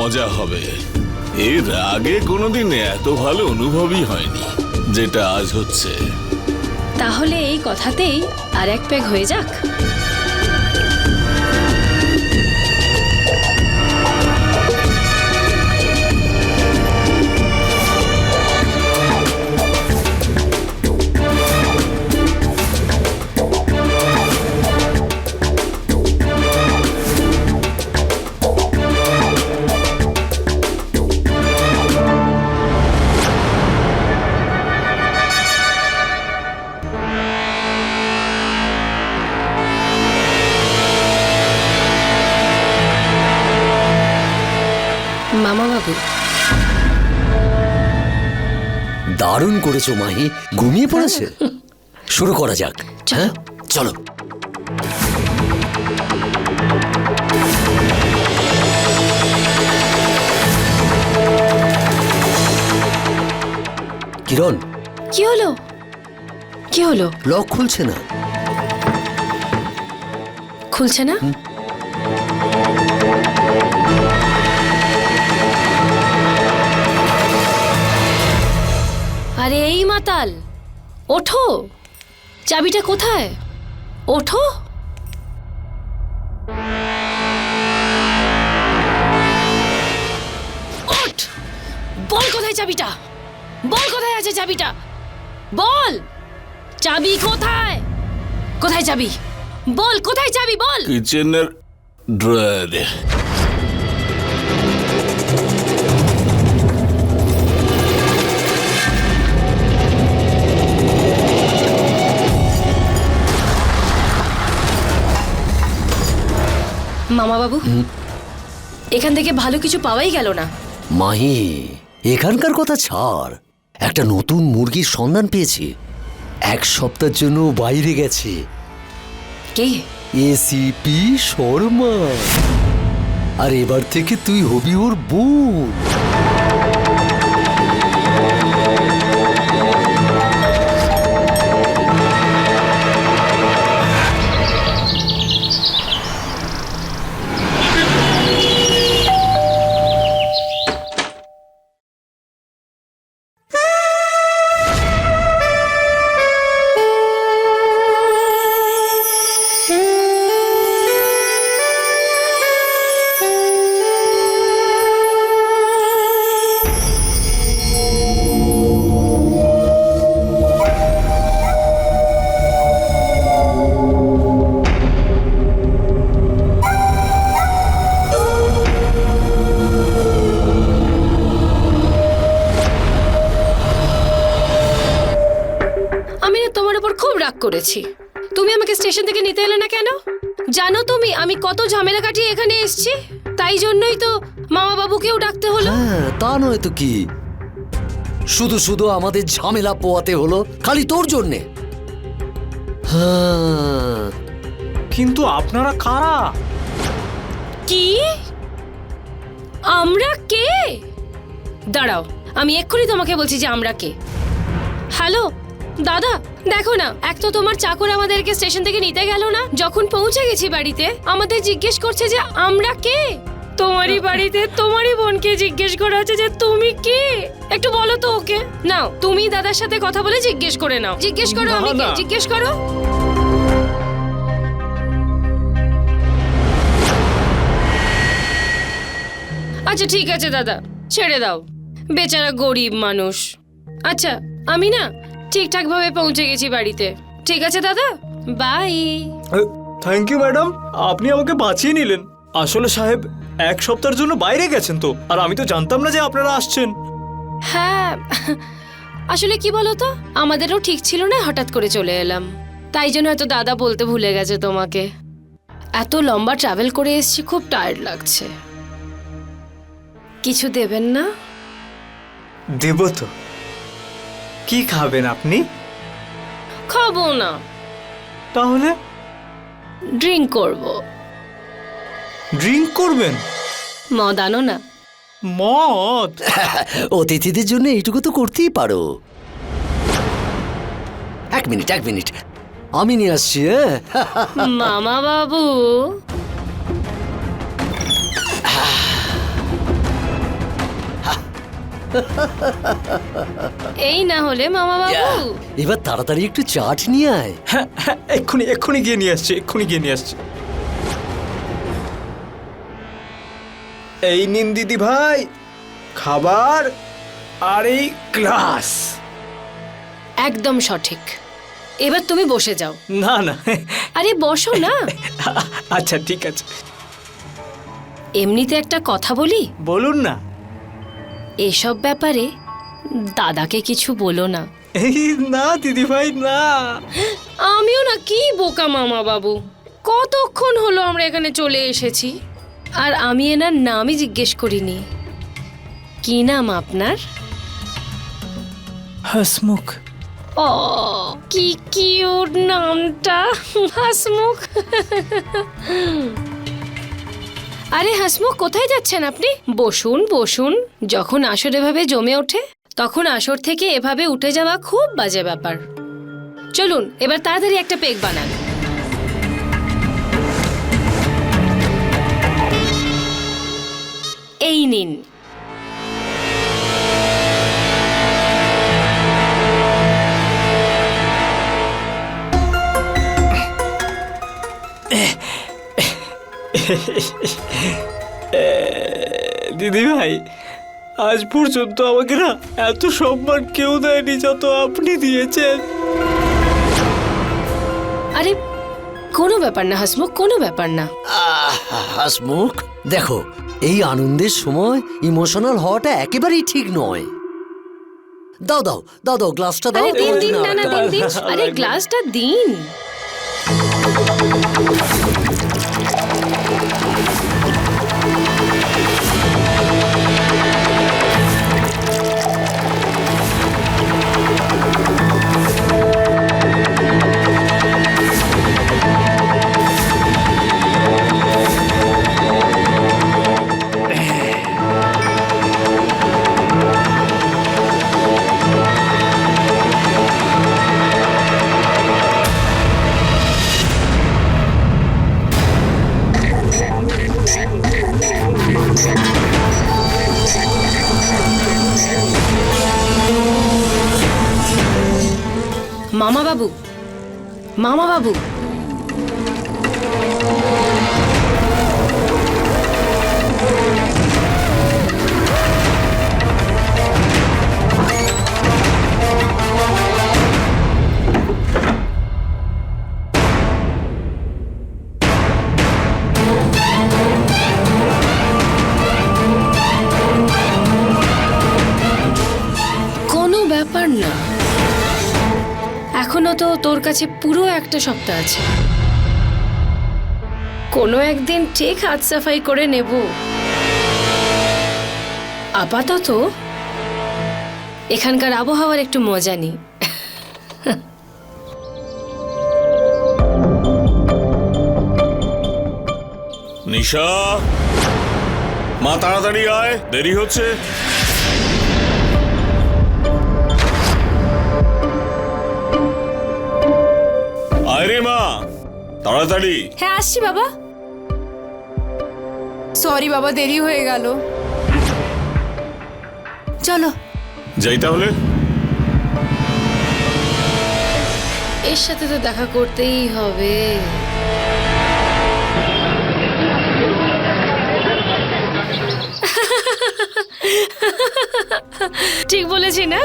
মজা হবে। এর আগে কোনোদিন এত ভালো অনুভবই হয়নি যেটা আজ হচ্ছে। তাহলে এই কথাতেই আর এক প্যাগ হয়ে যাক। মামা বাবু, দারুণ করেছো মাহি। ঘুমিয়ে পড়েছে? শুরু করা যাক। হ্যাঁ চলো। কিরণ, কি হলো? কি হলো? লক খুলছে না। খুলছে না? আরে এই মাতাল, ওঠো। চাবিটা কোথায়? ওঠো। ওঠ! বল কোথায় চাবিটা? বল কোথায় আছে চাবিটা? বল! চাবি কোথায়? কোথায় চাবি? বল কোথায় চাবি? বল! কিচেনের ড্রয়ারে। মামা বাবু, এখান থেকে ভালো কিছু পাওয়াই গেল না। মাহি, এখানকার কথা ছাড়। একটা নতুন মুরগির সন্ধান পেয়েছি। এক সপ্তাহের জন্য বাইরে গেছে। কে? এসিপি শর্মা। আর এবার থেকে তুই হবি ওর বোন। করেছি। তুমি আমাকে স্টেশন থেকে নিতে এলে না কেন? জানো তুমি আমি কত ঝামেলা কাটিয়ে এখানে এসেছি? তাই জন্যই তো মামা বাবুকেও ডাকতে হলো। হ্যাঁ, তা নয় তো কি। শুধু শুধু আমাদের ঝামেলা পোয়াতে হলো খালি তোর জন্যে। হ্যাঁ, কিন্তু আপনারা কারা? কি? আমরা কে? দাঁড়াও, আমি এক্ষুনি তোমাকে বলছি যে আমরা কে। হ্যালো দাদা, দেখো না, এক তো তোমার চাকর আমাদেরকে স্টেশন থেকে নিতে গেল না। যখন পৌঁছে গেছি বাড়িতে আমাদের জিজ্ঞেস করছে যে আমরা কে। তোমারই বাড়িতে তোমারই বোনকে জিজ্ঞেস করা হচ্ছে যে তুমি কে। একটু বলো তো ওকে। নাও তুমি দাদার সাথে কথা বলে জিজ্ঞেস করে নাও। জিজ্ঞেস করো আমি কে, জিজ্ঞেস করো। আচ্ছা ঠিক আছে দাদা, ছেড়ে দাও, বেচারা গরিব মানুষ। আচ্ছা আমি না ঠিকঠাক ভাবে পৌঁছে গেছি বাড়িতে। ঠিক আছে দাদা, বাই। থ্যাংক ইউ ম্যাডাম, আপনি আমাকে বাঁচিয়ে নিলেন। আসলে সাহেব এক সপ্তাহের জন্য বাইরে গেছেন তো, আর আমি তো জানতাম না যে আপনারা আসছেন। হ্যাঁ, আসলে কি বলতো, আমাদেরও ঠিক ছিল না, হঠাৎ করে চলে এলাম। তাই জন্য হয়তো দাদা বলতে ভুলে গেছে তোমাকে। এত লম্বা ট্রাভেল করে এসেছি, খুব টায়ার্ড লাগছে। কিছু দেবেন না? দেব তো। কি খাবেন আপনি? খাবো না। তাহলে? ড্রিঙ্ক করব। ড্রিঙ্ক করবেন? মদ আনো না। মদ? অতিথিদের জন্য এইটুকু তো করতেই পারো। এক মিনিট আমি নিয়ে আসছি। মামা বাবু, এই না হলে মামা বাবু। এবার তাড়াতাড়ি একটু চাট নিয়ে আয়। হ্যাঁ হ্যাঁ, এক্ষুনি গিয়ে নিয়ে আসছি, এক্ষুনি গিয়ে নিয়ে আসছি। এই নিন দিদি ভাই, খাবার আর এই গ্লাস। একদম সঠিক। এবার তুমি বসে যাও। না না, আরে বসো না। আচ্ছা ঠিক আছে, এমনিতে একটা কথা বলি, বলুন না। এসব ব্যাপারে দাদাকে কিছু বলো না। এই না দিদি ভাই না। আমিও না, কি বোকা মামা বাবু। কতক্ষণ হলো আমরা এখানে চলে এসেছি, আর আমি এনার নামই জিজ্ঞেস করিনি। কি নাম আপনার? হাসমুখ। ও, কি কিউট নামটা, হাসমুখ। আরে হাসমুখ, কোথায় যাচ্ছেন আপনি? বসুন বসুন। যখন আসর এভাবে জমে ওঠে, তখন আসর থেকে এভাবে উঠে যাওয়া খুব বাজে ব্যাপার। চলুন এবার তাড়াতাড়ি একটা পেক বানান। এই নিন। দিদি ভাই, আজ পর্যন্ত আমাকে না এত সম্মান কেউ দেয়নি যত আপনি দিয়েছেন। আরে কোনো ব্যাপার না হাসমুখ, কোনো ব্যাপার না। হাসমুখ, দেখো এই আনন্দের সময় ইমোশনাল হওয়াটা একেবারেই ঠিক নয়। দাও দাও দাও দাও, গ্লাসটা দাও। আরে দিন দিন, না না দিন দিন। আরে গ্লাসটা দিন। মামা বাবু, মামা বাবু, কোনো ব্যাপার না। এখনো তো তোর কাছে পুরো একটা সপ্তাহ আছে। কোনো একদিন ঠিক হাত সাফাই করে নেব। আপাতত এখানকার আবহাওয়ার একটু মজা নিই। নিশা, মা তাড়াতাড়ি আয়, দেরি হচ্ছে। আয় রে মা, তাড়াতাড়ি। হ্যাঁ আসছি বাবা। সরি বাবা, দেরি হয়ে গেল। চলো। যাই তাহলে। এর সাথে তো দেখা করতেই হবে। ঠিক বলেছি না?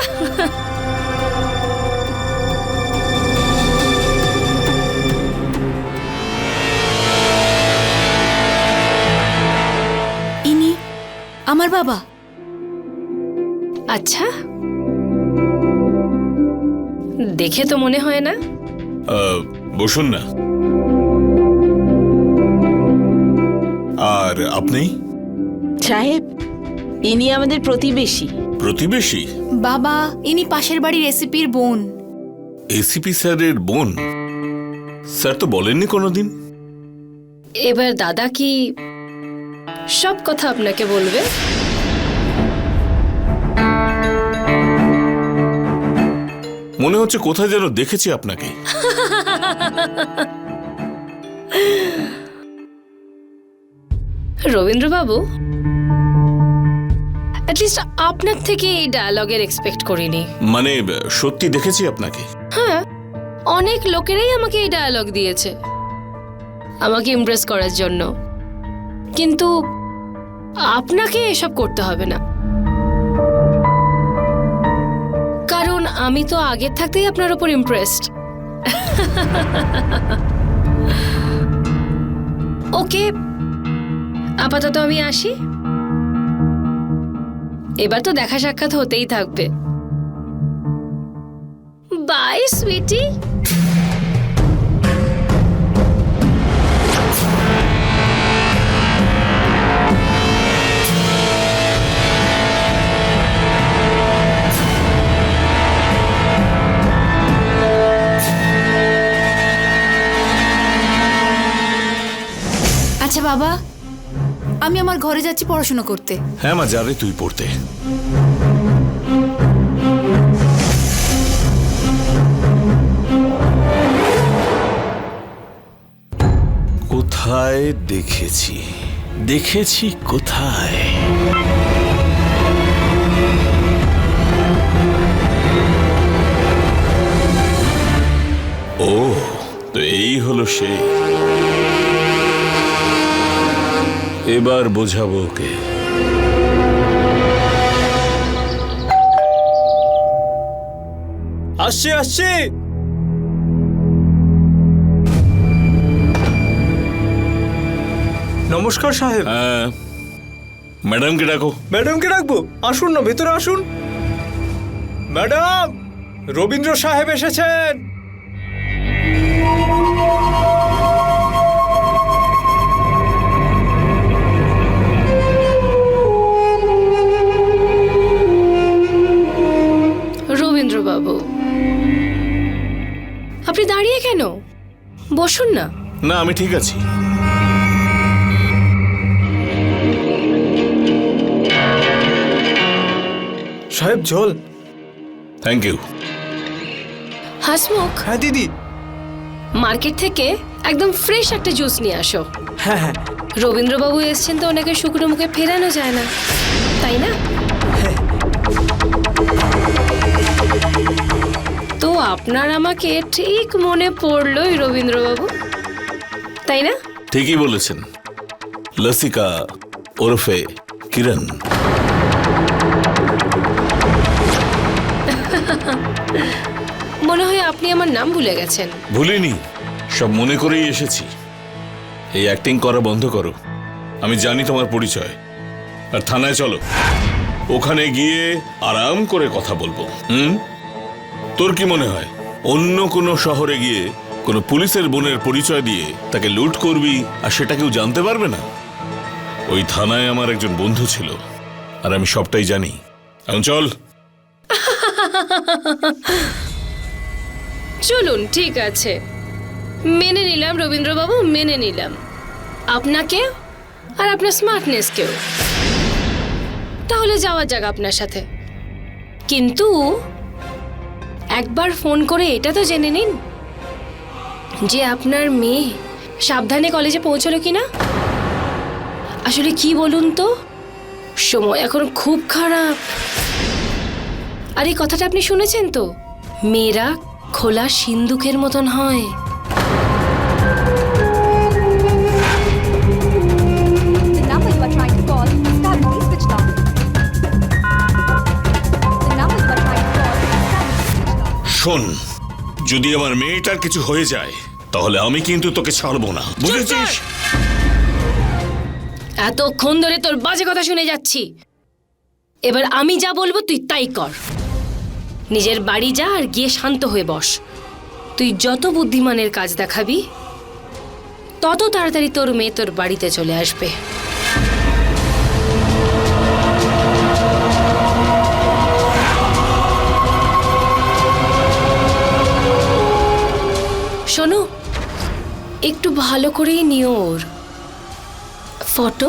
ইনি আমার বাবা। আচ্ছা, দেখে তো মনে হয় না। বসুন না। আর আপনি? সাহেব, ইনি আমাদের প্রতিবেশী। প্রতিবেশী? বাবা, ইনি পাশের বাড়ির রেসিপির বোন। এসিপি স্যারের বোন? স্যার তো বলেননি কোনোদিন। এবার দাদা কি সব কথা আপনাকে বলবে? মনে হচ্ছে কোথায় যেন দেখেছি আপনাকে। রবীন্দ্রবাবু, অ্যাটলিস্ট আপনার থেকে এই ডায়ালগের এক্সপেক্ট করিনি। মানে সত্যি দেখেছি আপনাকে। হ্যাঁ, অনেক লোকেরাই আমাকে এই ডায়ালগ দিয়েছে আমাকে ইমপ্রেস করার জন্য, কিন্তু আপনাকে এসব করতে হবে না, কারণ আমি তো আগের থাকতেই আপনার উপর ইমপ্রেসড। ওকে, আপাতত আমি আসি। এবার তো দেখা সাক্ষাৎ হতেই থাকবে। বাই সুইটি। আচ্ছা বাবা, আমি আমার ঘরে যাচ্ছি পড়াশোনা করতে। হ্যাঁ মা, যাবে তুই পড়তে। কোথায় দেখেছি কোথায়? ও, তো এই হলো সে। এবার বোঝাবো ওকে। আসছে আসছে। নমস্কার সাহেব। হ্যাঁ, ম্যাডামকে ডাকো। ম্যাডামকে রাখবো? আসুন না, ভেতরে আসুন। ম্যাডাম, রবীন্দ্র সাহেব এসেছেন। রবীন্দ্রবাবু, আপনি দাঁড়িয়ে কেন? বসুন না। না, আমি ঠিক আছি। সাহেব জল। Thank you. হাসমুখ, হ্যাঁ দিদি। মার্কেট থেকে একদম ফ্রেশ একটা জুস নিয়ে আসো। হ্যাঁ হ্যাঁ। রবীন্দ্রবাবু এসেছেন তো ওনাকে শুকনো মুখে ফেরানো যায় না, তাই না? তো আপনার আমাকে ঠিক মনে পড়লোই রবীন্দ্রবাবু, তাই না? ঠিকই বলেছেন। লসিকা ওরফে কিরণ। মনে হয় আপনি আমার নাম ভুলে গেছেন। ভুলিনি, সব মনে করেই এসেছি। এই অ্যাক্টিং করা বন্ধ করো। আমি জানি তোমার পরিচয়। আর থানায় চলো, ওখানে গিয়ে আরাম করে কথা বলবো। তোর কি মনে হয় অন্য কোনো শহরে গিয়ে কোনো পুলিশের বোনের পরিচয় দিয়ে তাকে লুট করবি আর সেটা কেউ জানতে পারবে না? ওই থানায় আমার একজন বন্ধু ছিল, আর আমি সবটাই জানি। এখন চল। চলুন, ঠিক আছে, মেনে নিলাম রবীন্দ্রবাবু, মেনে নিলাম আপনাকে আর আপনার স্মার্টনেসকেও। তাহলে যাওয়া যাক আপনার সাথে, কিন্তু একবার ফোন করে এটা তো জেনে নিন যে আপনার মেয়ে সাবধানে কলেজে পৌঁছলো কিনা। আসলে কি বলুন তো, সময় এখন খুব খারাপ। আর এই কথাটা আপনি শুনেছেন তো, মেয়েরা খোলা সিন্দুকের মতন হয়। The number you are trying to call is currently switched off. The number you are trying to call is currently switched off. শোন, যদি আমার মেয়েটার কিছু হয়ে যায় তাহলে আমি কিন্তু তোকে ছাড়বো না, বুঝেছিস? এতক্ষণ ধরে তোর বাজে কথা শুনে যাচ্ছি, এবার আমি যা বলবো তুই তাই কর। নিজের বাড়ি যা আর গিয়ে শান্ত হয়ে বস। তুই যত বুদ্ধিমানের কাজ দেখাবি তত তাড়াতাড়ি তোর মেয়ে তোর বাড়িতে চলে আসবে। শোনো, একটু ভালো করেই নিও ওর ফটো।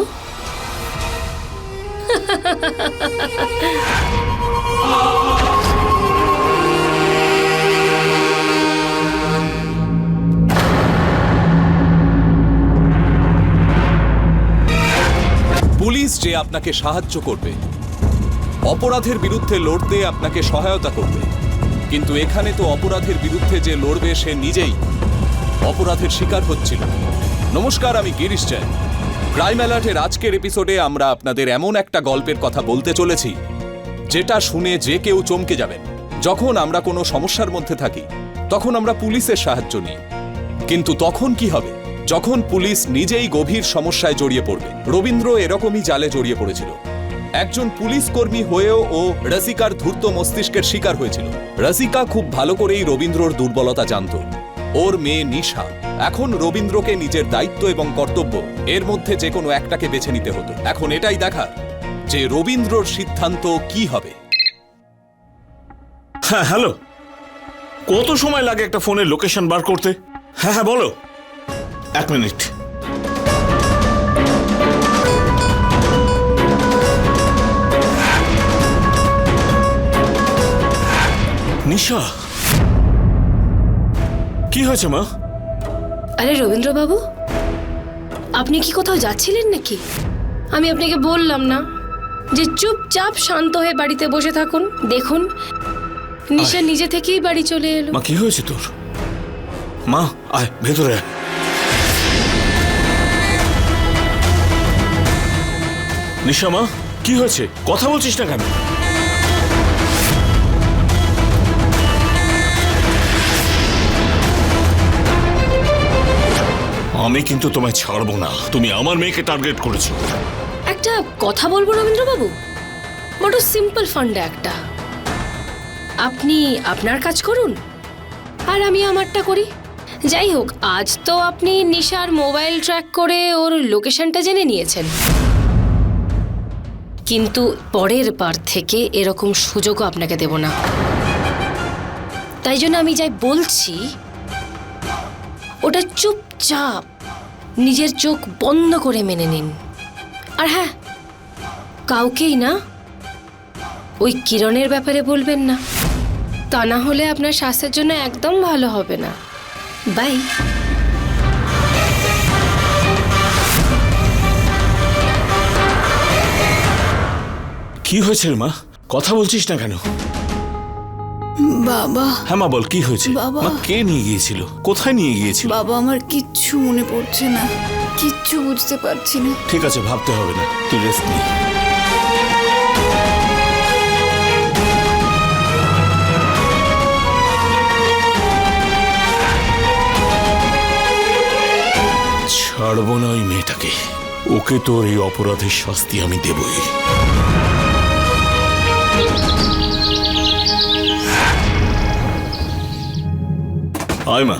পুলিশ যে আপনাকে সাহায্য করবে অপরাধের বিরুদ্ধে লড়তে আপনাকে সহায়তা করবে, কিন্তু এখানে তো অপরাধের বিরুদ্ধে যে লড়বে সে নিজেই অপরাধের শিকার হচ্ছিল। নমস্কার, আমি গিরিশ জৈন। ক্রাইম অ্যালার্টের আজকের এপিসোডে আমরা আপনাদের এমন একটা গল্পের কথা বলতে চলেছি যেটা শুনে যে কেউ চমকে যাবেন। যখন আমরা কোনো সমস্যার মধ্যে থাকি তখন আমরা পুলিশের সাহায্য নিই, কিন্তু তখন কি হবে যখন পুলিশ নিজেই গভীর সমস্যায় জড়িয়ে পড়বে? রবীন্দ্র এরকমই জালে জড়িয়ে পড়েছিল। একজন পুলিশ কর্মী হয়েও ও রসিকার ধূর্ত মস্তিষ্কের শিকার হয়েছিল। রসিকা খুব ভালো করেই রবীন্দ্রর দুর্বলতা জানত। ওর মেয়ে নিশা। এখন রবীন্দ্রকে নিজের দায়িত্ব এবং কর্তব্য এর মধ্যে যে কোনো একটাকে বেছে নিতে হতো। এখন এটাই দেখার যে রবীন্দ্রর সিদ্ধান্ত কি হবে। হ্যাঁ, হ্যালো। কত সময় লাগে একটা ফোনের লোকেশন বার করতে? হ্যাঁ হ্যাঁ, বলো। 1 মিনিট। নিশা, কি হয়েছে মা? আরে রবীন্দ্রবাবু, আপনি কি কোথাও যাচ্ছিলেন নাকি? আমি আপনাকে বললাম না যে চুপচাপ শান্ত হয়ে বাড়িতে বসে থাকুন? দেখুন, নিশা নিজে থেকেই বাড়ি চলে এলো। মা, কি হয়েছে তোর? মা, আয় ভেতরে আয়। নিশা মা, কি হয়েছে? কথা বলছিস না কেন? আমি কিন্তু তোমায় ছাড়বো না। তুমি আমার মেয়েকে টার্গেট করেছো। একটা কথা বলবো রবীন্দ্রবাবু, বড় সিম্পল ফান্ডে একটা। আপনি আপনার কাজ করুন আর আমি আমারটা করি। যাই হোক, আজ তো আপনি নিশার মোবাইল ট্র্যাক করে ওর লোকেশনটা জেনে নিয়েছেন, কিন্তু পরের বার থেকে এরকম সুযোগও আপনাকে দেব না। তাই জন্য আমি যাই বলছি ওটা চুপচাপ নিজের চোখ বন্ধ করে মেনে নিন। আর হ্যাঁ, কাউকেই না, ওই কিরণের ব্যাপারে বলবেন না, তা না হলে আপনার স্বাস্থ্যের জন্য একদম ভালো হবে না। বাই। কি হয়েছে রে মা? কথা বলছিস না কেন? বাবা, হ্যাঁ মা, বল কি হয়েছে? বাবা। মা, কে নিয়ে গিয়েছিল? কোথায় নিয়ে গিয়েছিল? বাবা, আমার কিচ্ছু মনে পড়ছে না, কিচ্ছু বুঝতে পারছি না। ঠিক আছে, ভাবতে হবে না, তুই রেস্ট নে। ছাড়বো না ওই মেয়েটাকে। ওকে তোর এই অপরাধের শাস্তি আমি দেবই। আয় মা।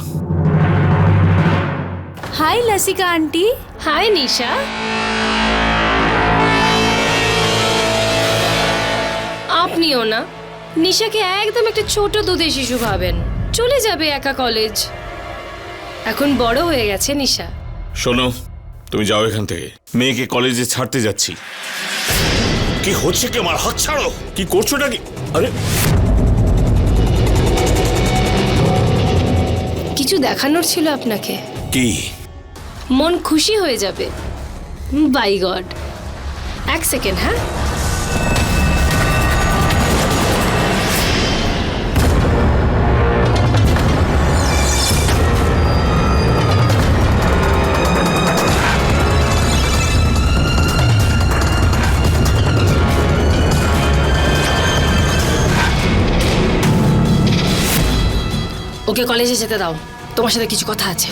হাই লসিকা আন্টি। হাই নিশা। আপনিও না, নিশাকে একদম একটা ছোট দুধের শিশু ভাবেন। চলে যাবে একা কলেজ, এখন বড় হয়ে গেছে নিশা। শোনো, তুমি যাও এখান থেকে। মেয়েকে কলেজে ছাড়তে যাচ্ছি। কি হচ্ছে কি? আমার হাত ছাড়ো। কি করছো নাকি? আরে, কিছু দেখানোর ছিল আপনাকে। কি? মন খুশি হয়ে যাবে। By God, 1 second. হ্যাঁ, ওকে কলেজে যেতে দাও, তোমার সাথে কিছু কথা আছে।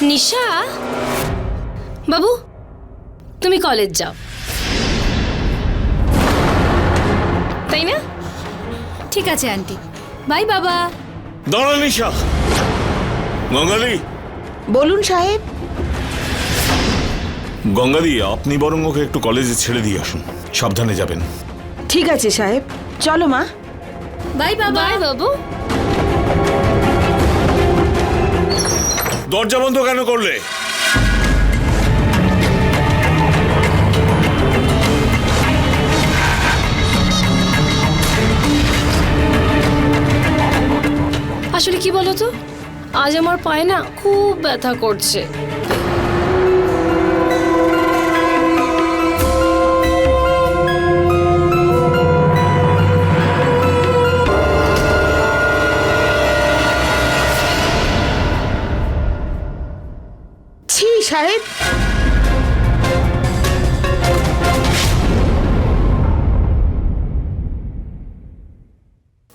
নিশা বাবু, তুমি কলেজ যাও, তাই না? ঠিক আছে আন্টি, বাই বাবা। দাঁড়া নিশা। গঙ্গাদি। বলুন সাহেব। গঙ্গাদি, আপনি বরং ওকে একটু কলেজে ছেড়ে দিয়ে আসুন। সাবধানে যাবেন। ঠিক আছে সাহেব, চলো মা। বাই বাবা। বাই বাবু। দরজা বন্ধ কেন করলে? আসলে কি বলো তো, আজ আমার পায়ে না খুব ব্যথা করছে। সাহেব।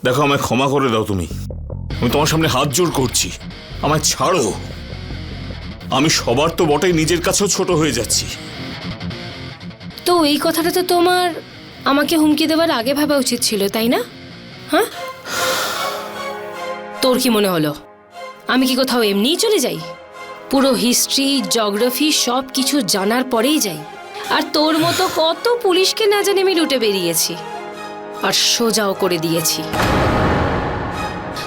দেখো, আমায় ক্ষমা করে দাও তুমি। আমি তোমার সামনে হাত জোড় করছি, আমায় ছাড়ো। আমি সবার তো বটেই, নিজের কাছেও ছোট হয়ে যাচ্ছি। তো এই কথাটা তো তোমার আমাকে হুমকি দেওয়ার আগে ভাবা উচিত ছিল, তাই না? হ্যাঁ, তোর কি মনে হলো আমি কি কোথাও এমনিই চলে যাই? পুরো হিস্ট্রি, জিওগ্রাফি সব কিছু জানার পরেই যাই। আর তোর মতো কত পুলিশকে না জানি আমি লুটে বেরিয়েছি, আর সোজাও করে দিয়েছি।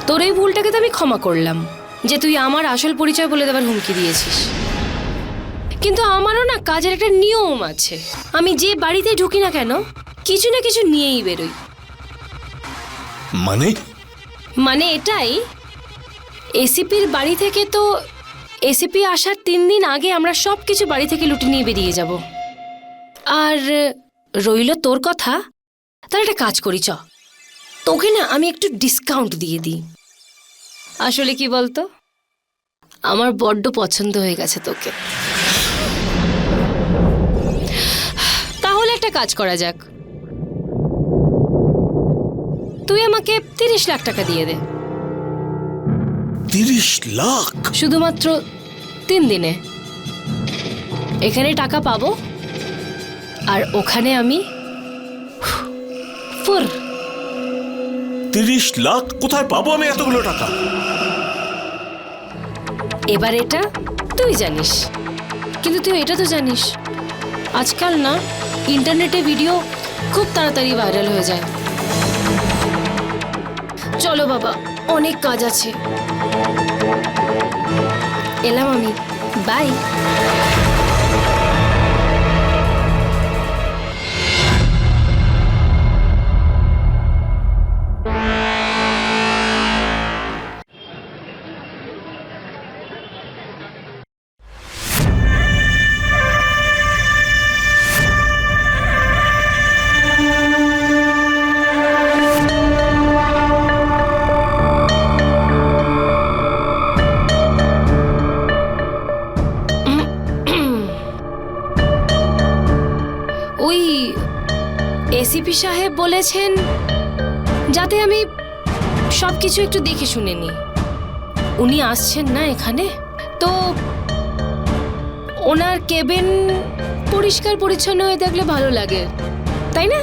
তোর এই ভুলটাকে তো আমি ক্ষমা করলাম, যে তুই আমার আসল পরিচয় বলে দেওয়ার হুমকি দিয়েছিস। কিন্তু আমারও না কাজের একটা নিয়ম আছে। আমি যে বাড়িতে ঢুকি না কেন, কিছু না কিছু নিয়েই বেরোই। মানে এটাই, এসিপির বাড়ি থেকে তো এসিপি আসার 3 দিন আগে আমরা সব কিছু বাড়ি থেকে লুটে নিয়ে বেরিয়ে যাব। আর রইল তোর কথা, তাহলে একটা কাজ করি, তোকে না আমি একটু ডিসকাউন্ট দিয়ে দিই। আসলে কি বলতো, আমার বড্ড পছন্দ হয়ে গেছে তোকে। তাহলে একটা কাজ করা যাক, তুই আমাকে 30 লাখ টাকা দিয়ে দে। 30 লাখ? শুধুমাত্র 3 দিনে। এখানে টাকা পাবো, আর ওখানে আমি 30 লাখ কোথায় পাবো আমি এতগুলো টাকা? এবার এটা তুই জানিস, কিন্তু তুই এটা তো জানিস আজকাল না ইন্টারনেটে ভিডিও খুব তাড়াতাড়ি ভাইরাল হয়ে যায়। চলো বাবা, অনেক কাজ আছে, এলাম আমি, বাই। ওই এসিপি সাহেব বলেছেন যাতে আমি সবকিছু একটু দেখে শুনে নিই। উনি আসছেন না এখানে, তো ওনার কেবিন পরিষ্কার পরিচ্ছন্ন হয়ে থাকলে ভালো লাগে, তাই না?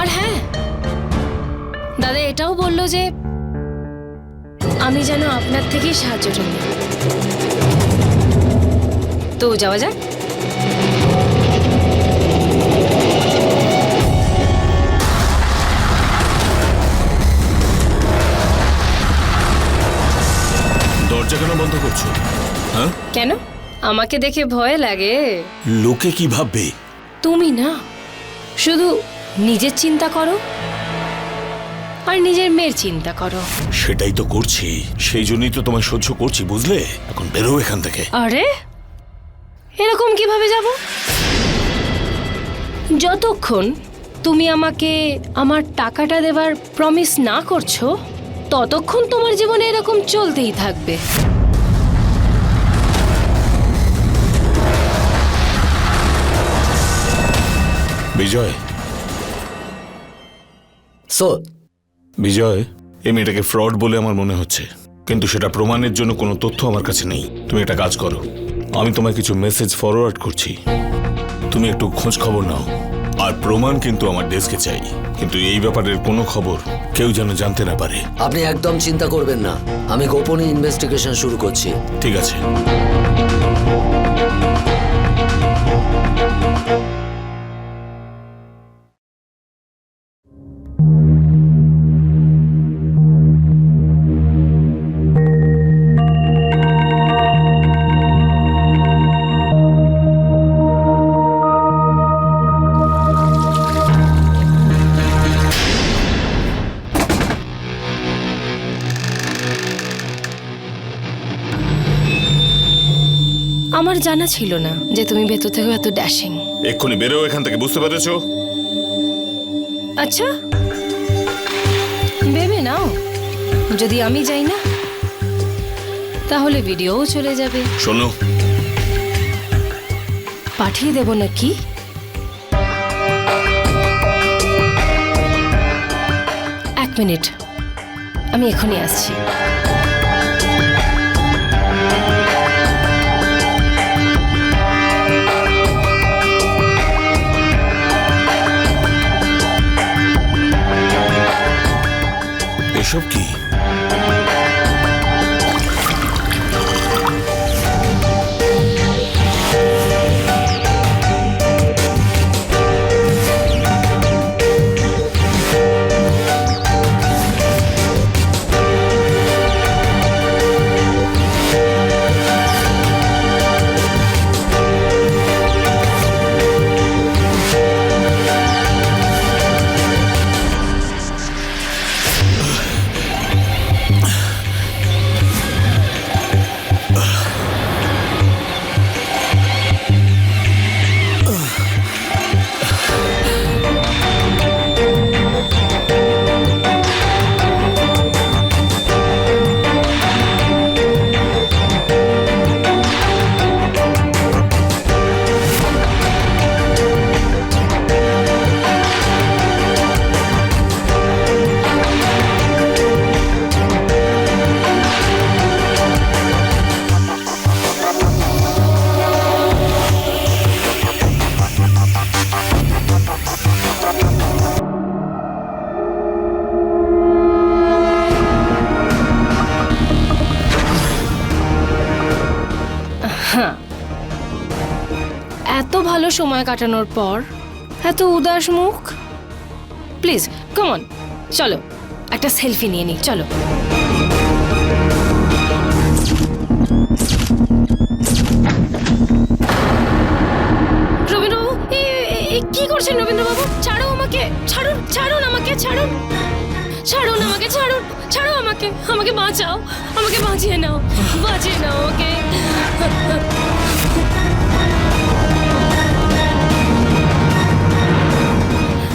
আর হ্যাঁ, দাদা এটাও বললো যে আমি যেন আপনার থেকেই সাহায্যটা নিই। তো যাওয়া যাক। দরজা কেন বন্ধ করছো? হ্যাঁ, কেন? আমাকে দেখে ভয় লাগে? লোকে কি ভাববে? তুমি না শুধু নিজের চিন্তা করো আর নিজের মেয়ের চিন্তা করো। সেটাই তো করছি, সেই জন্যই তো তোমায় সহ্য করছি, বুঝলে? এখন বেরো এখান থেকে। আরে এরকম কিভাবে যাব? যতক্ষণ তুমি আমাকে আমার টাকাটা দেবার প্রমিস না করছো, ততক্ষণ তোমার জীবনে এরকম চলতেই থাকবে। বিজয়, বিজয়, এই মেয়েটাকে ফ্রড বলে আমার মনে হচ্ছে, কিন্তু সেটা প্রমাণের জন্য কোনো তথ্য আমার কাছে নেই। তুমি একটা কাজ করো, আমি তোমায় কিছু মেসেজ ফরওয়ার্ড করছি, তুমি একটু খোঁজ খবর নাও। আর প্রমাণ কিন্তু আমার ডেস্কে চাই, কিন্তু এই ব্যাপারের কোনো খবর কেউ যেন জানতে না পারে। আপনি একদম চিন্তা করবেন না, আমি গোপনে ইনভেস্টিগেশন শুরু করছি। ঠিক আছে। আমার জানা ছিল না যে তুমি ভেতর থেকে এত ড্যাশিং। এক্ষুনি বেরো এখান থেকে, বুঝতে পেরেছো? আচ্ছা, ভেবে নাও, যদি আমি যাই না তাহলে ভিডিওও চলে যাবে। শোনো, পাঠিয়ে দেব নাকি? এক মিনিট, আমি এখনই আসছি। এসব কি? এত ভালো সময় কাটানোর পর এত উদাস মুখ। প্লিজ কাম অন, চলো একটা সেলফি নিয়ে নিই, চলো। রবীন্দ্রবাবু, কি করছেন রবীন্দ্রবাবু? ছাড়ো আমাকে, ছাড়ুন, ছাড়ুন আমাকে, ছাড়ুন, ছাড়ুন আমাকে, ছাড়ুন, ছাড়ো আমাকে, আমাকে বাঁচাও, আমাকে বাঁচিয়ে নাও, বাঁচিয়ে নাও আমাকে।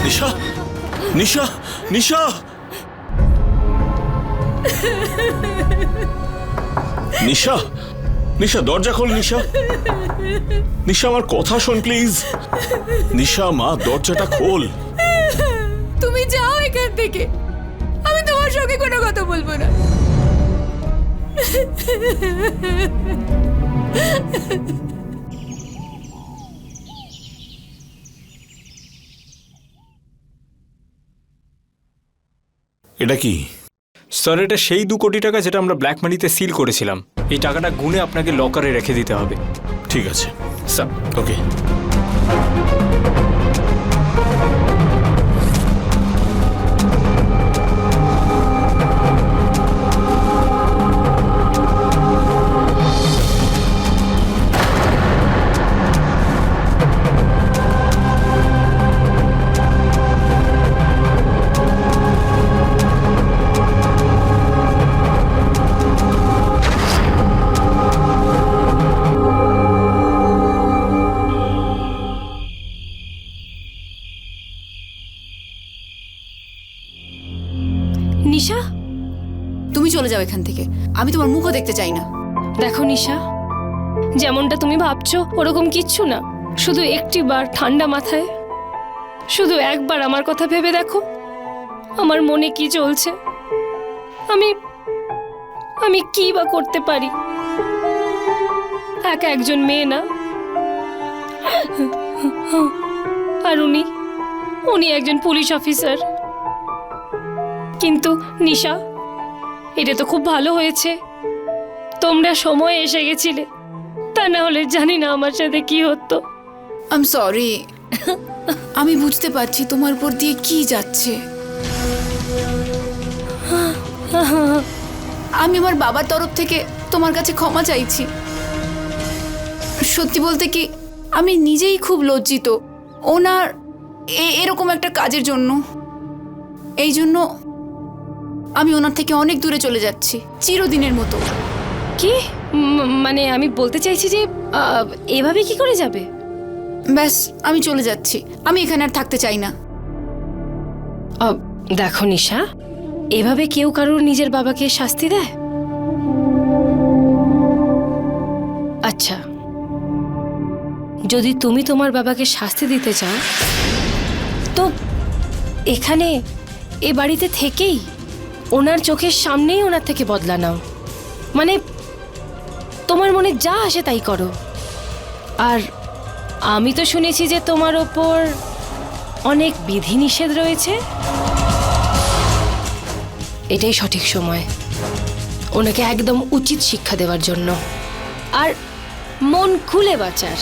নিশা, নিশা, নিশা, নিশা, নিশা, দরজা খোল। নিশা, নিশা, আমার কথা শোন প্লিজ। নিশা মা, দরজাটা খোল। তুমি যাও এখান থেকে, আমি তোমার সঙ্গে কোনো কথা বলবো না। এটা কি? স্যার, এটা সেই 2 কোটি টাকা যেটা আমরা ব্ল্যাক মানিতে সিল করেছিলাম। এই টাকাটা গুনে আপনাকে লকারে রেখে দিতে হবে। ঠিক আছে স্যার, ওকে। নিশা, তুমি চলে যাও এখান থেকে, আমি তোমার মুখও দেখতে চাই না। দেখো নিশা, যেমনটা তুমি ভাবছো ওরকম কিচ্ছু না। শুধু একটিবার ঠান্ডা মাথায় শুধু একবার আমার কথা ভেবে দেখো, আমার মনে কি চলছে, আমি আমি কি বা করতে পারি। একা একজন মেয়ে না, আর উনি একজন পুলিশ অফিসার। কিন্তু নিশা, এটা তো খুব ভালো হয়েছে তোমরা সময় এসে গেছিলে, তা না হলে জানি না আমার সাথে কি হতো। আই এম সরি, আমি বুঝতে পারছি তোমার উপর দিয়ে কি যাচ্ছে। আমি আমার বাবার তরফ থেকে তোমার কাছে ক্ষমা চাইছি। সত্যি বলতে কি, আমি নিজেই খুব লজ্জিত ওনার এরকম একটা কাজের জন্য। এই জন্য আমি ওনার থেকে অনেক দূরে চলে যাচ্ছি, চিরদিনের মতো। কি মানে আমি বলতে চাইছি যে এভাবে কি করে যাবে? ব্যাস, আমি চলে যাচ্ছি, আমি এখানে আর থাকতে চাই না। দেখো নিশা, এভাবে কেউ কারোর নিজের বাবাকে শাস্তি দেয়? আচ্ছা, যদি তুমি তোমার বাবাকে শাস্তি দিতে চাও তো এখানে এ বাড়িতে থেকেই ওনার চোখের সামনেই ওনার থেকে বদলা নাও। মানে তোমার মনে যা আসে তাই করো। আর আমি তো শুনেছি যে তোমার ওপর অনেক বিধিনিষেধ রয়েছে। এটাই সঠিক সময় ওনাকে একদম উচিত শিক্ষা দেওয়ার জন্য আর মন খুলে বাঁচার।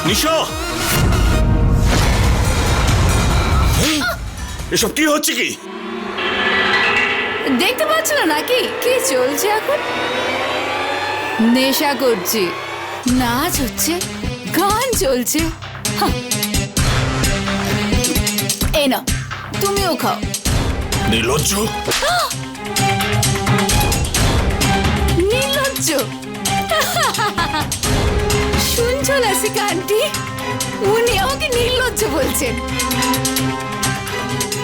নিশা, এসব কি হচ্ছে? কি দেখতে পাচ্ছ না নাকি কি চলছে এখন? নেশা করছি, নাচ হচ্ছে, গান চলছে। হাহ। এই না, তুমিও খাও। নির্লজ্জ! নির্লজ্জ? শুনছো লাসিকা আন্টি, উনি আমাকে নির্লজ্জ বলছেন।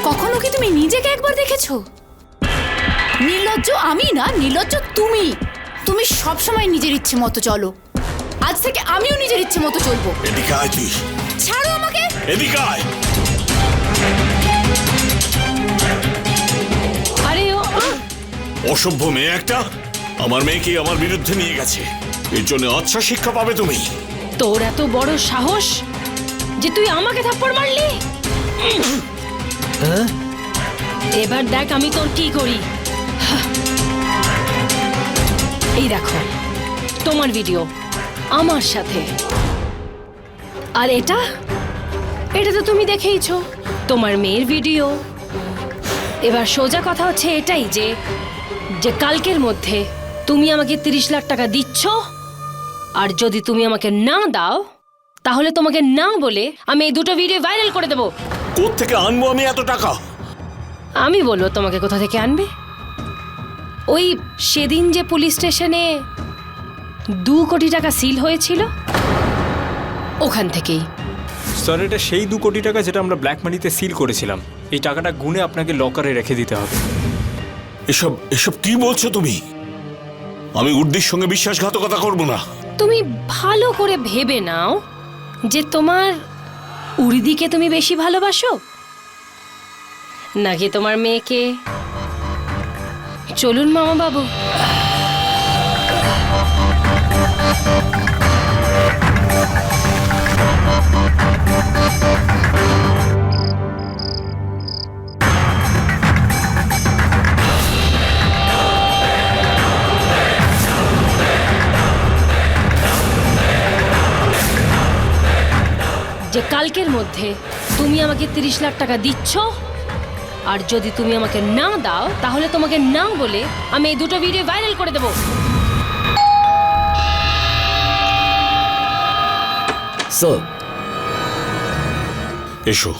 কখনো কি তুমি নিজেকে একবার দেখেছো? নির্লজ্জ আমি না, নির্লজ্জ তুমি। তুমি সবসময় নিজের ইচ্ছে মতো চলো। আজ থেকে আমিও নিজের ইচ্ছে মতো চলবো। এদিকে আয় তুই। ছাড়ো আমাকে। এদিকে আয়। আরে অসভ্য মেয়ে একটা আমার মেয়েকে আমার বিরুদ্ধে নিয়ে গেছে। এর জন্য আচ্ছা শিক্ষা পাবে তুমি। তোর এত বড় সাহস যে তুই আমাকে থাপ্পড় মারলি? হ্যাঁ? এবার দেখ আমি তোর কি করি। এই দেখো তোমার ভিডিও আমার সাথে। আর এটা এটা তো তুমি দেখেইছো, তোমার মেয়ের ভিডিও। এবার সোজা কথা হচ্ছে এটাই যে যে কালকের মধ্যে তুমি আমাকে 30 লাখ টাকা দিচ্ছ, আর যদি তুমি আমাকে না দাও তাহলে তোমাকে না বলে আমি এই দুটো ভিডিও ভাইরাল করে দেবো। কোত্থেকে আনবো আমি এত টাকা? আমি বলবো তোমাকে কোথা থেকে আনবে। ওই সেদিন যে পুলিশ স্টেশনে 2 কোটি টাকা সিল হয়েছিল ওখান থেকেই। স্যার, এটা সেই 2 কোটি টাকা যেটা আমরা ব্ল্যাক মানিতে সিল করেছিলাম। এই টাকাটা গুনে আপনাকে লকারে রেখে দিতে হবে। এসব এসব কি বলছো তুমি? আমি উর্দির সঙ্গে বিশ্বাসঘাতকতা করব না। তুমি ভালো করে ভেবে নাও যে তোমার উর্দিকে তুমি বেশি ভালোবাসো নাকি তোমার মেয়েকে। চলুন মামা বাবু। যে কালকের মধ্যে তুমি আমাকে 30 লাখ টাকা দিচ্ছ, আর যদি তুমি আমাকে না দাও তাহলে তোমাকে না বলে আমি এই দুটো ভিডিও ভাইরাল করে দেব। স্যার, এসো।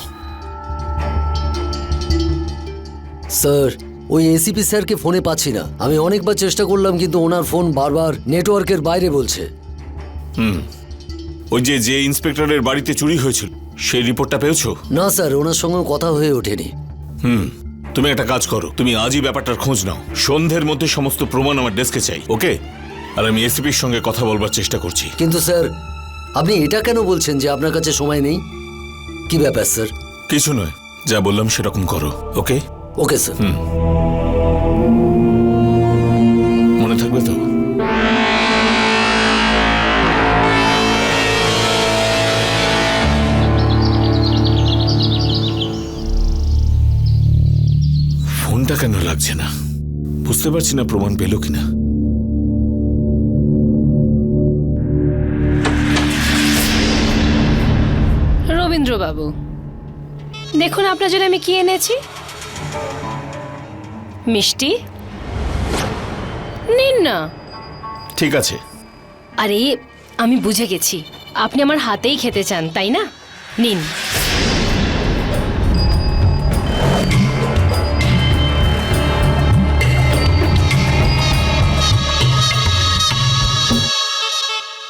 স্যার, ওই এসিপি স্যারকে ফোনে পাচ্ছি না। আমি অনেকবার চেষ্টা করলাম কিন্তু ওনার ফোন বারবার নেটওয়ার্কের বাইরে বলছে। ওই যে ইন্সপেক্টরের বাড়িতে চুরি হয়েছিল সেই রিপোর্টটা পেয়েছো? না স্যার, ওনার সঙ্গে কথা হয়ে ওঠেনি। তুমি একটা কাজ করো, তুমি আজই ব্যাপারটার খোঁজ নাও। সন্ধ্যের মধ্যে সমস্ত প্রমাণ আমার ডেস্কে চাই, ওকে? আর আমি এসিপির সঙ্গে কথা বলবার চেষ্টা করছি। কিন্তু স্যার, আপনি এটা কেন বলছেন যে আপনার কাছে সময় নেই? কি ব্যাপার স্যার? কিছু নয়, যা বললাম সেরকম করো, ওকে? Okay sir. মনে থাকবে তো? ফোনটা কেন লাগছে না বুঝতে পারছি না, প্রমাণ পেল কিনা। রবীন্দ্রবাবু, দেখুন আপনার জন্য আমি কি এনেছি। মিষ্টি নিন না। ঠিক আছে। আরে আমি বুঝে গেছি, আপনি আমার হাতেই খেতে চান তাই না? নিন।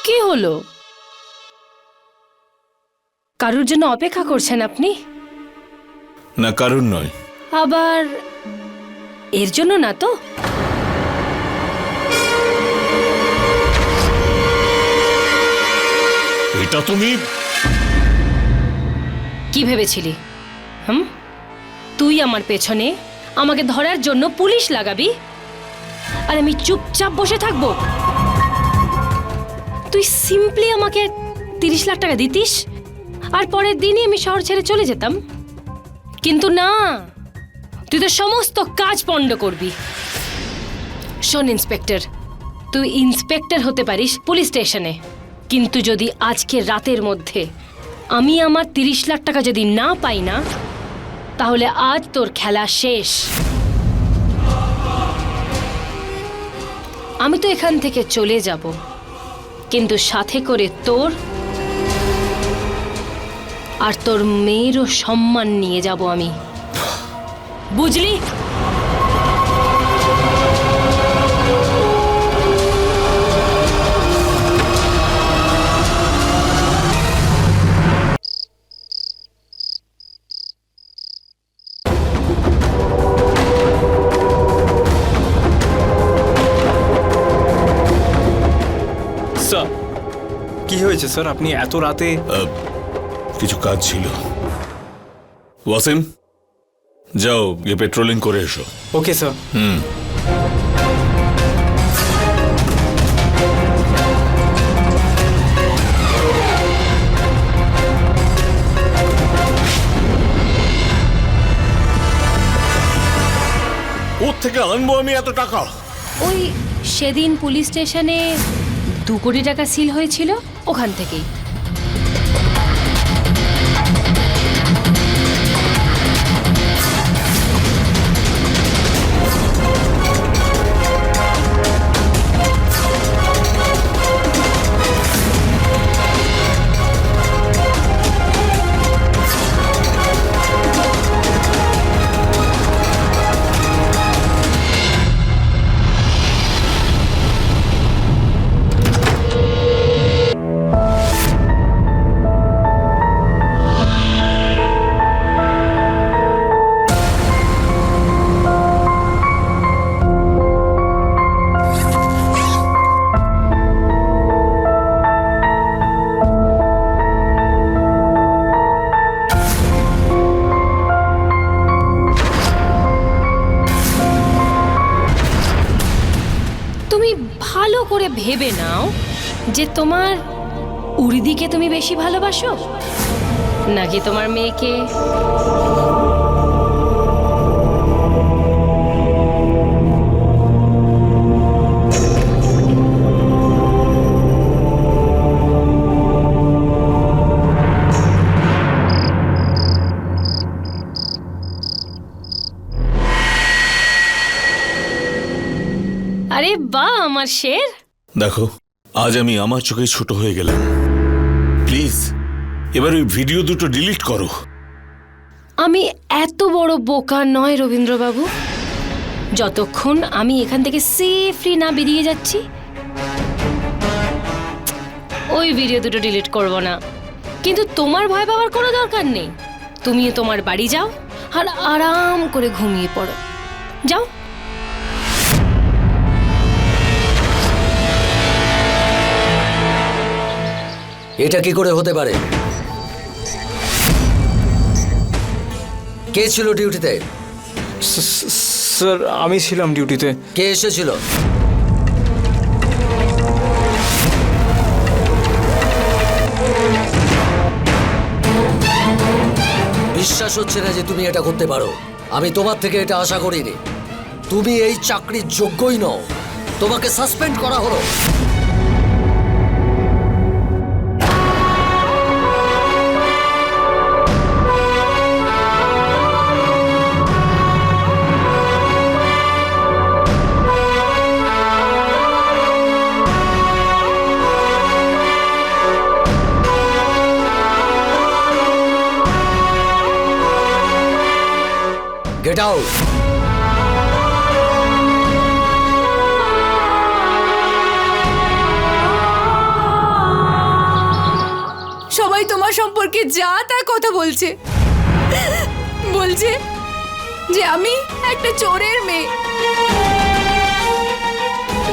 কি হলো? কারুর জন্য অপেক্ষা করছেন আপনি? না, কারণ নয়। আবার এর জন্য না তো? এটা তুমি কি ভেবেছিলি? তুই আমার পেছনে আমাকে ধরার জন্য পুলিশ লাগাবি আর আমি চুপচাপ বসে থাকবো? তুই সিম্পলি আমাকে 30 লাখ টাকা দিতিস আর পরের দিনই আমি শহর ছেড়ে চলে যেতাম। কিন্তু না, তুই তো সমস্ত কাজ পণ্ড করবি। শোন ইন্সপেক্টর, তুই ইন্সপেক্টর হতে পারিস পুলিশ স্টেশনে, কিন্তু যদি আজকে রাতের মধ্যে আমি আমার 30 লাখ টাকা যদি না পাই না, তাহলে আজ তোর খেলা শেষ। আমি তো এখান থেকে চলে যাব, কিন্তু সাথে করে তোর আর তোর মেয়েরও সম্মান নিয়ে যাব আমি, বুঝলি? স্যার, কি হয়েছে স্যার? আপনি এত রাতে? কিছু কাজ ছিল। ওয়াসিম, যাও গিয়ে পেট্রোলিং করে এসো। Okay sir. কোথা থেকে আনবো আমি এত টাকা? ওই সেদিন পুলিশ স্টেশনে 2 কোটি টাকা সিল হয়েছিল, ওখান থেকেই। তুমি ভালো করে ভেবে নাও যে তোমার উর্দিকে তুমি বেশি ভালোবাসো নাকি তোমার মেয়েকে? আরে বাহ আমার শের। দেখো, আজ আমি আমার চোখে ছোট হয়ে গেলাম। প্লিজ এবার ওই ভিডিও দুটো ডিলিট করো। আমি এত বড় বোকা নয় রবীন্দ্রবাবু। যতক্ষণ আমি এখান থেকে সেফলি না বেরিয়ে যাচ্ছি, ওই ভিডিও দুটো ডিলিট করব না। কিন্তু তোমার ভয় পাওয়ার কোনো দরকার নেই। তুমিও তোমার বাড়ি যাও আর আরাম করে ঘুমিয়ে পড়ো। যাও। এটা কি করে হতে পারে? কে ছিল ডিউটিতে? স্যার, আমি ছিলাম ডিউটিতে। কে এসেছিল? বিশ্বাস হচ্ছে না যে তুমি এটা করতে পারো। আমি তোমার থেকে এটা আশা করিনি। তুমি এই চাকরির যোগ্যই নও। তোমাকে সাসপেন্ড করা হলো। যাও। সবাই তোমার সম্পর্কে যা তা কথা বলছে, বলছে যে আমি একটা চোরের মেয়ে,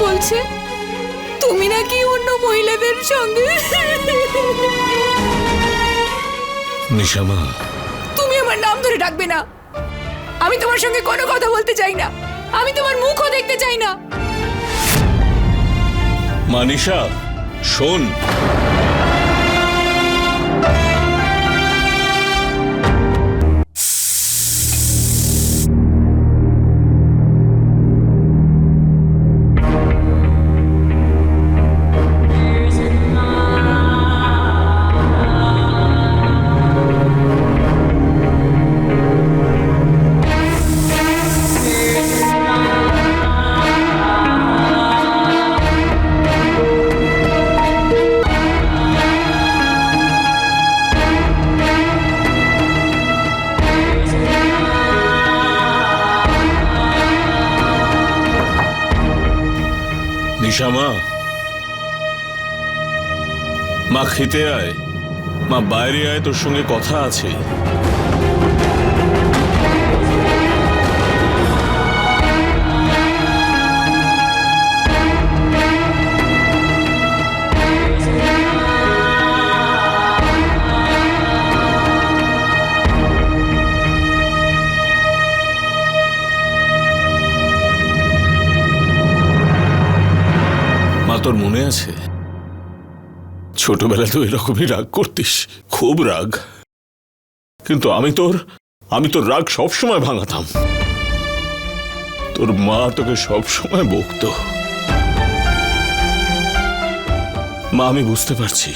বলছে তুমি নাকি অন্য মহিলাদের সঙ্গে। নিশামা, তুমি আমার নাম ধরে ডাকবে না। আমি তোমার সঙ্গে কোনো কথা বলতে চাই না, আমি তোমার মুখও দেখতে চাই না। মানিশা শোন, নিশামা, মা খেতে আয়, মা বাইরে আয়, তোর সঙ্গে কথা আছে। তোর মনে আছে ছোটবেলা তো এরকমই রাগ করতিস, খুব রাগ, কিন্তু আমি তোর রাগ সবসময় ভাঙাতাম। তোর মা তোকে সবসময় বকতো। মা, আমি বুঝতে পারছি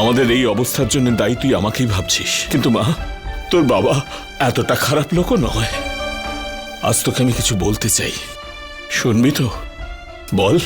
আমাদের এই অবস্থার জন্য দায়ী তুই আমাকেই ভাবছিস, কিন্তু মা, তোর বাবা এতটা খারাপ লোকও নয়। আজ তোকে আমি কিছু বলতে চাই, শুনবি তো? বল।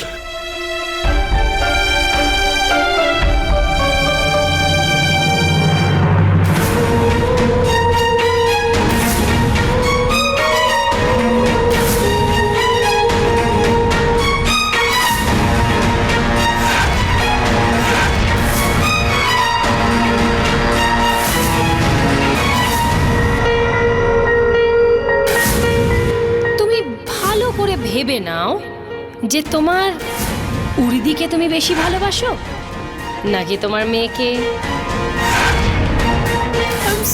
তুমি ভালো করে ভেবে নাও যে তোমার উর্দিকে তুমি বেশি ভালোবাসো নাকি তোমার মেয়েকে।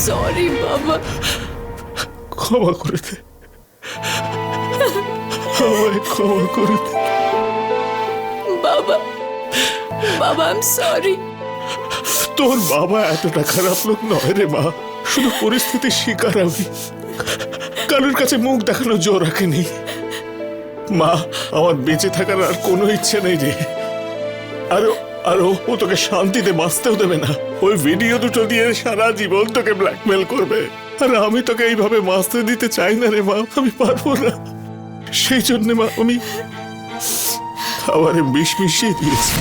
সরি বাবা, ক্ষমা করে দে, আমায় ক্ষমা করে দে বাবা, বাবা আই এম সরি। তোর বাবা এতটা খারাপ লোক নয় রে মা, শুধু পরিস্থিতির শিকার আমি, কারোর কাছে মুখ দেখানো জোর রাখেনি। মা, আমার বেঁচে থাকার আর কোনো ইচ্ছে নেই রে, আর ও তোকে শান্তিতে বাঁচতেও দেবে না। ওই ভিডিও দুটো দিয়ে সারা জীবন তোকে ব্ল্যাকমেল করবে, আর আমি তোকে এইভাবে বাঁচতে দিতে চাই না রে মা, আমি পারবো না। সেই জন্য মা আমি খাবারে বিষ মিশিয়ে দিয়েছি।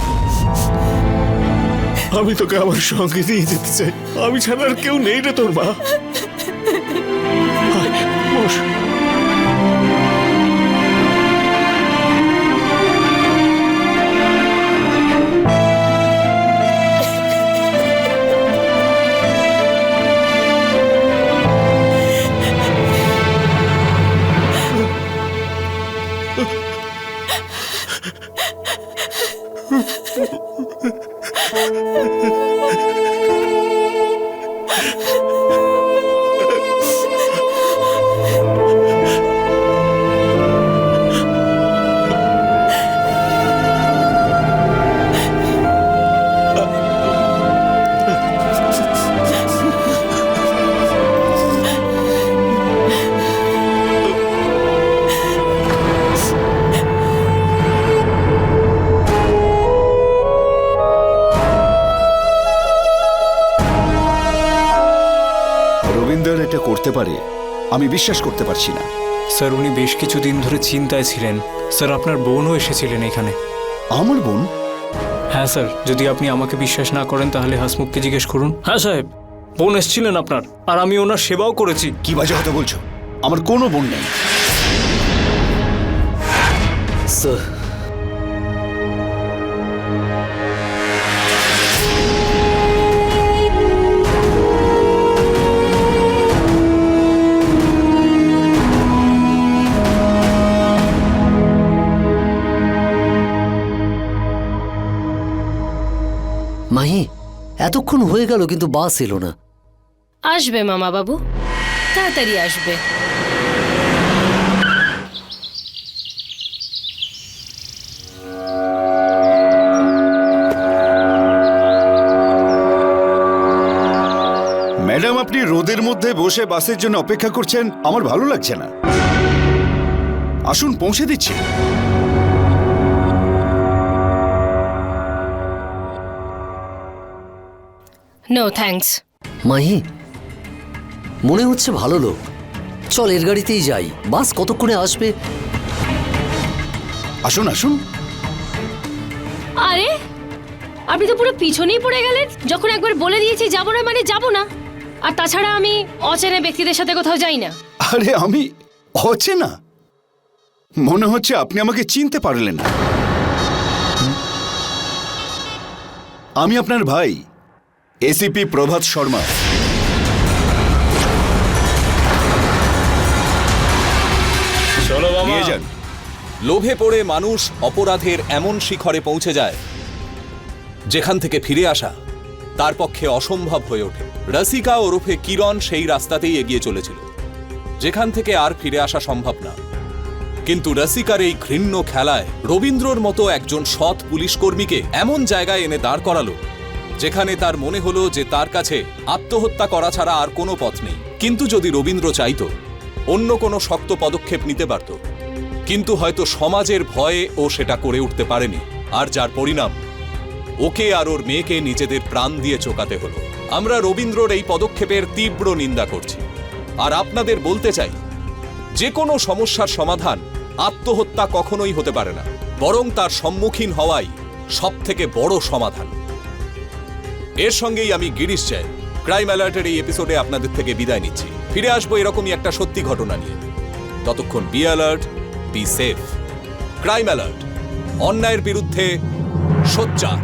আমি তোকে আমার সঙ্গে নিয়ে যেতে চাই, আমি ছাড়া আর কেউ নেই রে তোর মা। বস। এটা করতে পারে আমি বিশ্বাস করতে পারছি না। স্যার, উনি বেশ কিছুদিন ধরে চিন্তায় ছিলেন। স্যার, আপনার বোনও এসেছিলেন এখানে। আমার বোন? হ্যাঁ স্যার, যদি আপনি আমাকে বিশ্বাস না করেন তাহলে হাসমুখকে জিজ্ঞেস করুন। হ্যাঁ সাহেব, বোন এসেছিলেন আপনার, আর আমি ওনার সেবাও করেছি। কি বাজে কথা বলছো? আমার কোনো বোন নেই। স্যার, মাহি, এতক্ষণ হয়ে গেল কিন্তু বাস এলো না। আসবে মামা বাবু, তাড়াতাড়ি আসবে। ম্যাডাম, আপনি রোদের মধ্যে বসে বাসের জন্য অপেক্ষা করছেন, আমার ভালো লাগছে না। আসুন, পৌঁছে দিচ্ছি। No thanks. মাহি, মনে হচ্ছে ভালো লোক। চল এর গাড়িতেই যাই, বাস কতক্ষণে আসবে। আসুন আসুন। আরে আপনি তো পুরো পিছনেই পড়ে গেলেন। যখন একবার বলে দিয়েছি যাবো না মানে যাবো না। আর তাছাড়া আমি অচেনা ব্যক্তিদের সাথে কোথাও যাই না। আরে আমি অচেনা? মনে হচ্ছে আপনি আমাকে চিনতে পারলেন না। আমি আপনার ভাই, এসিপি প্রভাত শর্মা। চলো বাবা। নিয়ে যান। লোভে পড়ে মানুষ অপরাধের এমন শিখরে পৌঁছে যায় যেখান থেকে ফিরে আসা তার পক্ষে অসম্ভব হয়ে ওঠে। রসিকা ওরফে কিরণ সেই রাস্তাতেই এগিয়ে চলেছিল যেখান থেকে আর ফিরে আসা সম্ভব না। কিন্তু রসিকার এই ঘৃণ্য খেলায় রবীন্দ্রর মতো একজন সৎ পুলিশ কর্মীকে এমন জায়গায় এনে দাঁড় করালো যেখানে তার মনে হলো যে তার কাছে আত্মহত্যা করা ছাড়া আর কোনো পথ নেই। কিন্তু যদি রবীন্দ্র চাইতো, অন্য কোনো শক্ত পদক্ষেপ নিতে পারত, কিন্তু হয়তো সমাজের ভয়ে ও সেটা করে উঠতে পারেনি। আর যার পরিণাম ওকে আর ওর মেয়েকে নিজেদের প্রাণ দিয়ে চোকাতে হলো। আমরা রবীন্দ্রর এই পদক্ষেপের তীব্র নিন্দা করছি। আর আপনাদের বলতে চাই, যে কোনো সমস্যার সমাধান আত্মহত্যা কখনোই হতে পারে না, বরং তার সম্মুখীন হওয়াই সব থেকে বড় সমাধান। এর সঙ্গেই আমি গিরিশ জয় ক্রাইম অ্যালার্টের এই এপিসোডে আপনাদের থেকে বিদায় নিচ্ছি। ফিরে আসবো এরকমই একটা সত্যি ঘটনা নিয়ে। ততক্ষণ be alert, be safe. Crime alert, অন্যায়ের বিরুদ্ধে সোচ্চার।